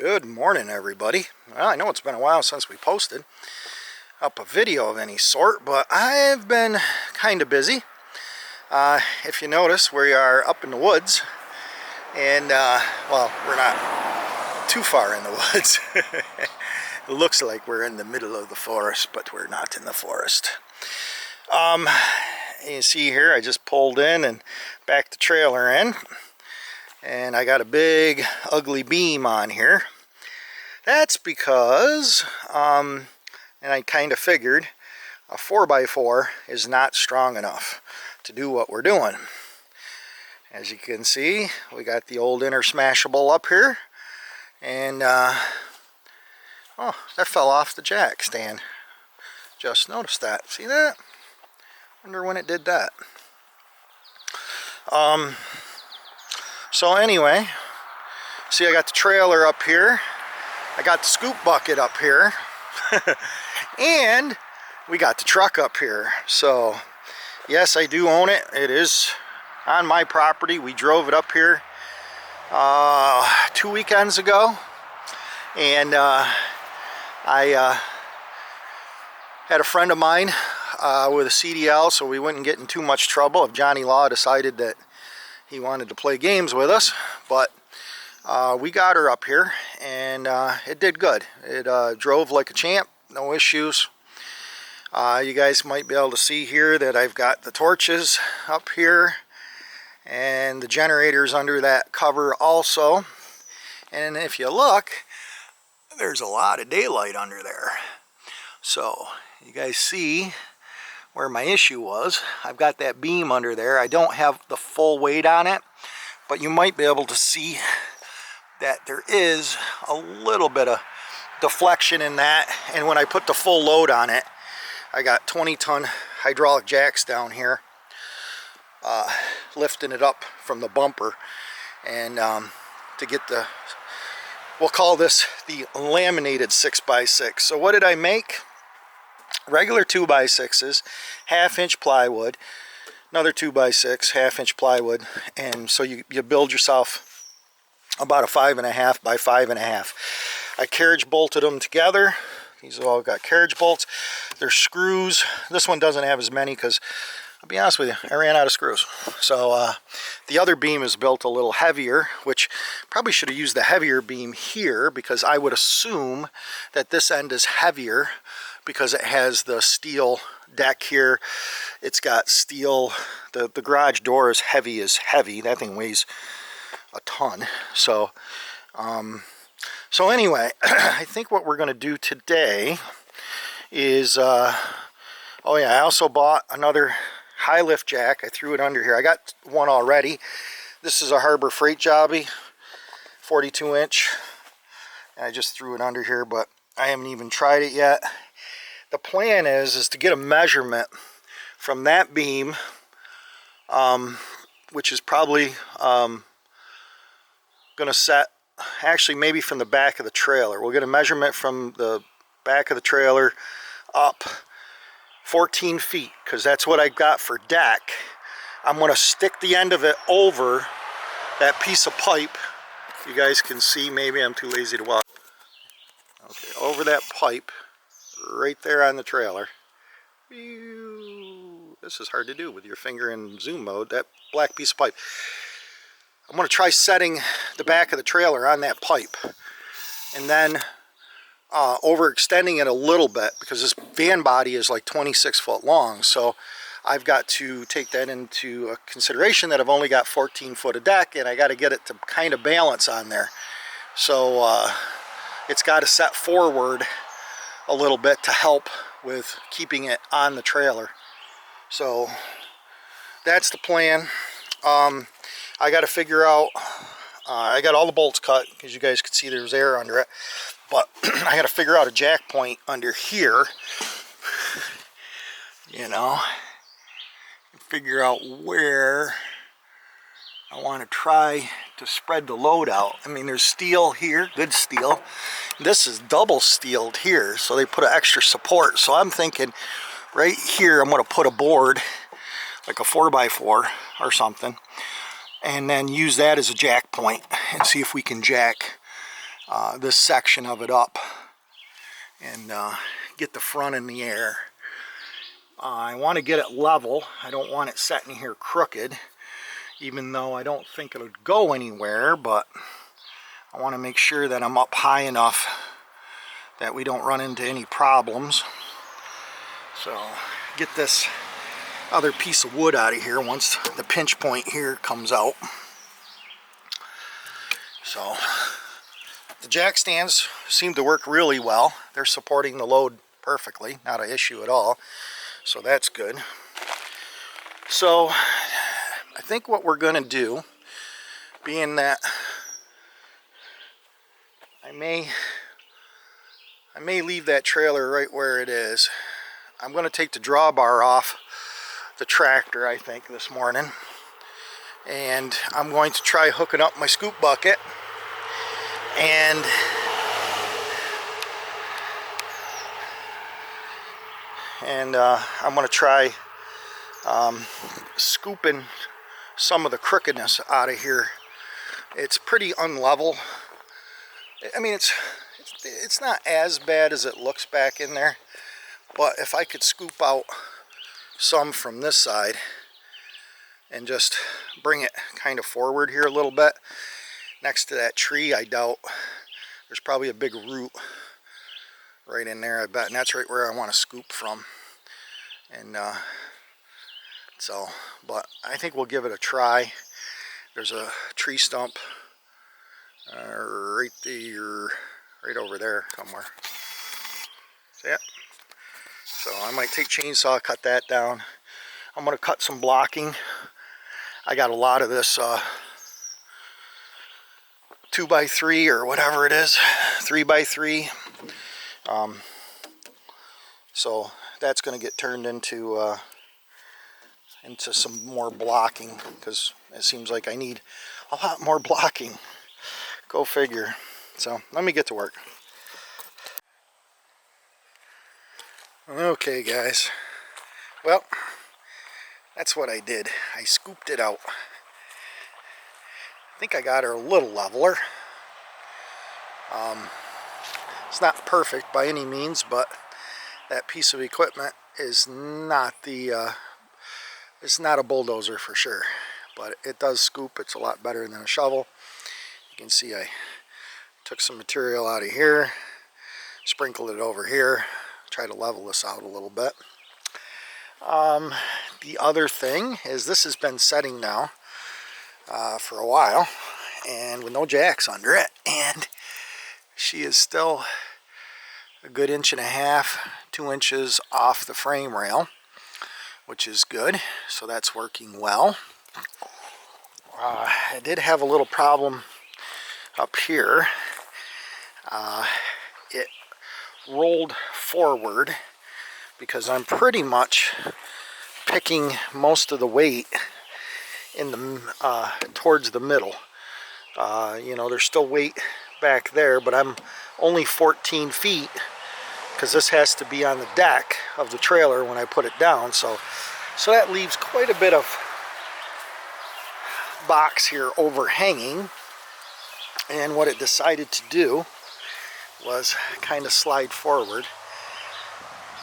Good morning, everybody. Well, I know it's been a while since we posted up a video of any sort, but I've been kind of busy. If you notice, we are up in the woods, and well, we're not too far in the woods. It looks like we're in the middle of the forest, but we're not in the forest. You see here, I just pulled in and backed the trailer in, and I got a big ugly beam on here. That's because, and I kind of figured, a 4x4 is not strong enough to do what we're doing. As you can see, we got the old inner smashable up here, and oh, that fell off the jack stand. Just noticed that. See that? Wonder when it did that. So anyway, see, I got the trailer up here, I got the scoop bucket up here, and we got the truck up here. So yes, I do own it. It is on my property. We drove it up here 2 weekends ago, and I had a friend of mine with a CDL, so we wouldn't get in too much trouble if Johnny Law decided that he wanted to play games with us. But we got her up here, and it did good. It drove like a champ, no issues. You guys might be able to see here that I've got the torches up here, and the generators under that cover also. And if you look, there's a lot of daylight under there. So you guys see where my issue was. I've got that beam under there. I don't have the full weight on it, but you might be able to see that there is a little bit of deflection in that. And when I put the full load on it, I got 20-ton hydraulic jacks down here, lifting it up from the bumper, and to get the, we'll call this the laminated 6x6. So what did I make? Regular 2x6s, 1/2-inch plywood, another 2x6, 1/2-inch plywood, and so you build yourself about a 5.5 by 5.5. I carriage bolted them together. These have all got carriage bolts. They're screws. This one doesn't have as many because, I'll be honest with you, I ran out of screws. So the other beam is built a little heavier, which probably should have used the heavier beam here, because I would assume that this end is heavier because it has the steel deck here. It's got steel, the garage door is heavy as heavy. That thing weighs a ton. So so anyway, I think what we're going to do today is, oh yeah, I also bought another high lift jack. I threw it under here. I got one already. This is a Harbor Freight Jobby, 42-inch. I just threw it under here, but I haven't even tried it yet. The plan is to get a measurement from that beam, which is probably going to set, actually maybe from the back of the trailer. We'll get a measurement from the back of the trailer up 14 feet, because that's what I got for deck. I'm going to stick the end of it over that piece of pipe. You guys can see, maybe I'm too lazy to walk. Okay, over that pipe right there on the trailer. This is hard to do with your finger in zoom mode, that black piece of pipe. I'm going to try setting the back of the trailer on that pipe, and then overextending it a little bit, because this van body is like 26 foot long. So I've got to take that into consideration, that I've only got 14 foot of deck, and I got to get it to kind of balance on there. So it's got to set forward a little bit to help with keeping it on the trailer. So that's the plan. I got to figure out, I got all the bolts cut, because you guys can see there's air under it, but I got to figure out a jack point under here, you know, and figure out where I want to try to spread the load out. I mean, there's steel here, good steel. This is double steeled here, so they put an extra support. So I'm thinking right here I'm going to put a board, like a 4x4 or something, and then use that as a jack point and see if we can jack this section of it up and get the front in the air. I want to get it level. I don't want it sitting here crooked, even though I don't think it'll go anywhere, but I want to make sure that I'm up high enough that we don't run into any problems. So get this other piece of wood out of here once the pinch point here comes out. So the jack stands seem to work really well. They're supporting the load perfectly, not an issue at all. So that's good. So I think what we're going to do, being that I may leave that trailer right where it is. I'm going to take the drawbar off the tractor, I think, this morning. And I'm going to try hooking up my scoop bucket. And I'm going to try scooping some of the crookedness out of here. It's pretty unlevel. I mean, it's not as bad as it looks back in there, but if I could scoop out some from this side and just bring it kind of forward here a little bit next to that tree, I doubt there's probably a big root right in there, I bet, and that's right where I want to scoop from. And so, but I think we'll give it a try. There's a tree stump right there, right over there somewhere. See it? So I might take chainsaw, cut that down. I'm going to cut some blocking. I got a lot of this 2x3 or whatever it is, 3x3. So that's going to get turned into some more blocking, because it seems like I need a lot more blocking. Go figure. So let me get to work. Okay guys, well, that's what I did. I scooped it out. I think I got her a little leveler. It's not perfect by any means, but that piece of equipment is not it's not a bulldozer for sure, but it does scoop. It's a lot better than a shovel. You can see I took some material out of here, sprinkled it over here, try to level this out a little bit. The other thing is, this has been setting now for a while, and with no jacks under it, and she is still a good 1.5 to 2 inches off the frame rail, which is good. So that's working well. I did have a little problem up here. It rolled forward because I'm pretty much picking most of the weight in the towards the middle. You know, there's still weight back there, but I'm only 14 feet because this has to be on the deck of the trailer when I put it down. So that leaves quite a bit of box here overhanging. And what it decided to do was kind of slide forward.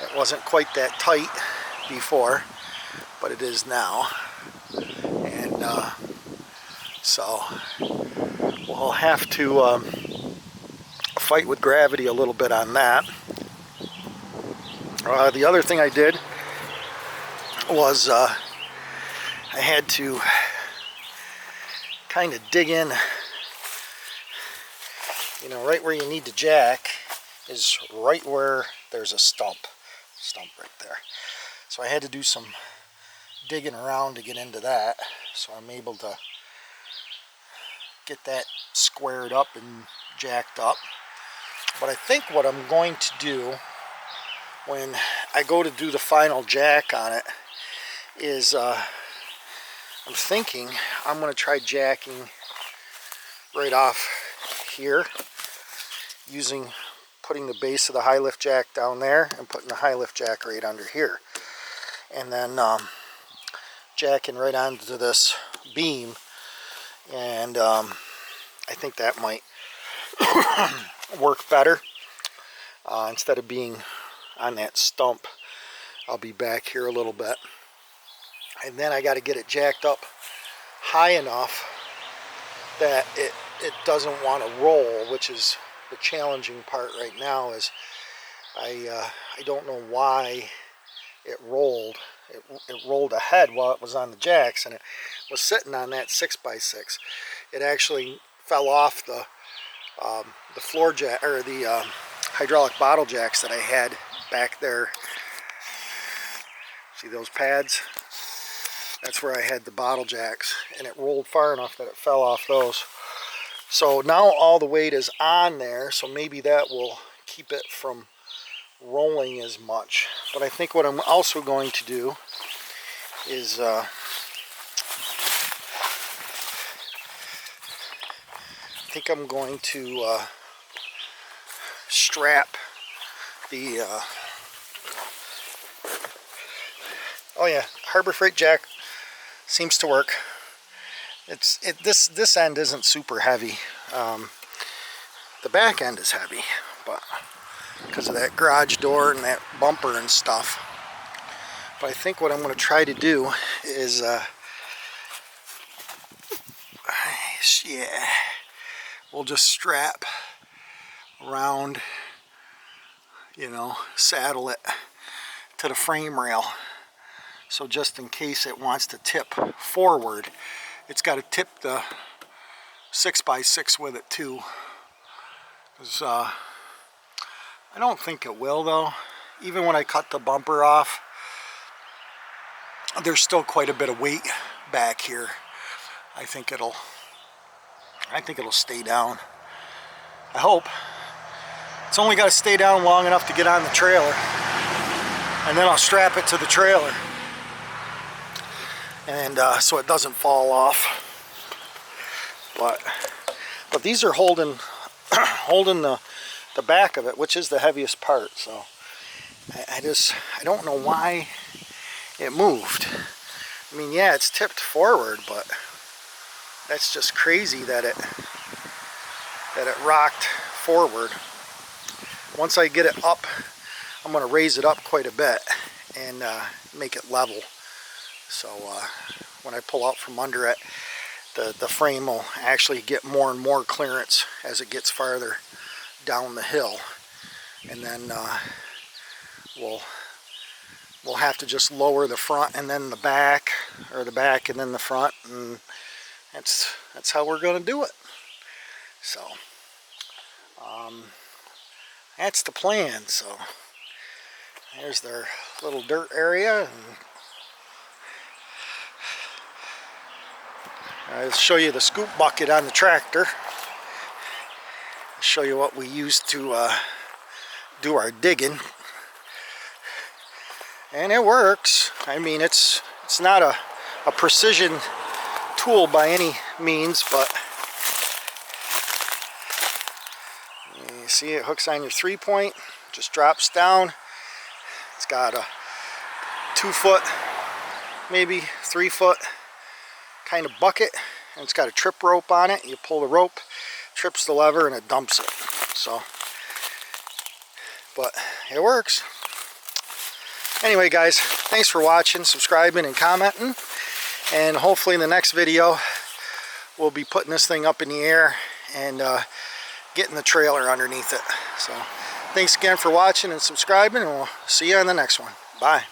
It wasn't quite that tight before, but it is now. And so we'll have to fight with gravity a little bit on that. The other thing I did was I had to kind of dig in. You know, right where you need to jack is right where there's a stump right there. So I had to do some digging around to get into that, so I'm able to get that squared up and jacked up. But I think what I'm going to do when I go to do the final jack on it is I'm thinking I'm going to try jacking right off here, putting the base of the high lift jack down there and putting the high lift jack right under here, and then jacking right onto this beam. And I think that might work better. Instead of being on that stump, I'll be back here a little bit. And then I got to get it jacked up high enough that it doesn't want to roll, which is the challenging part right now. Is I don't know why it rolled. It rolled ahead while it was on the jacks, and it was sitting on that 6x6. It actually fell off the floor jack, or the hydraulic bottle jacks that I had back there. See those pads? That's where I had the bottle jacks, and it rolled far enough that it fell off those. So now all the weight is on there, so maybe that will keep it from rolling as much. But I think what I'm also going to do is I think I'm going to strap the oh yeah, Harbor Freight jack seems to work. This end isn't super heavy. The back end is heavy, but because of that garage door and that bumper and stuff. But I think what I'm going to try to do is yeah, we'll just strap around, you know, saddle it to the frame rail. So just in case it wants to tip forward, it's got to tip the 6x6 with it too. 'Cause, I don't think it will though. Even when I cut the bumper off, there's still quite a bit of weight back here. I think it'll stay down. I hope. It's only got to stay down long enough to get on the trailer, and then I'll strap it to the trailer, and so it doesn't fall off. But these are holding the back of it, which is the heaviest part. So I don't know why it moved. I mean, yeah, it's tipped forward, but that's just crazy that it rocked forward. Once I get it up, I'm going to raise it up quite a bit and make it level. So when I pull out from under it, the frame will actually get more and more clearance as it gets farther down the hill. And then we'll have to just lower the front and then the back, or the back and then the front, and that's how we're going to do it. So that's the plan. So there's their little dirt area, and I'll show you the scoop bucket on the tractor. I'll show you what we use to do our digging. And it works. I mean, it's not a precision tool by any means, but you see it hooks on your 3-point, just drops down. It's got a 2-foot, maybe 3-foot kind of bucket, and it's got a trip rope on it. You pull the rope, trips the lever, and it dumps it. So, but it works. Anyway, guys, thanks for watching, subscribing, and commenting. And hopefully in the next video, we'll be putting this thing up in the air and getting the trailer underneath it. So thanks again for watching and subscribing, and we'll see you on the next one. Bye.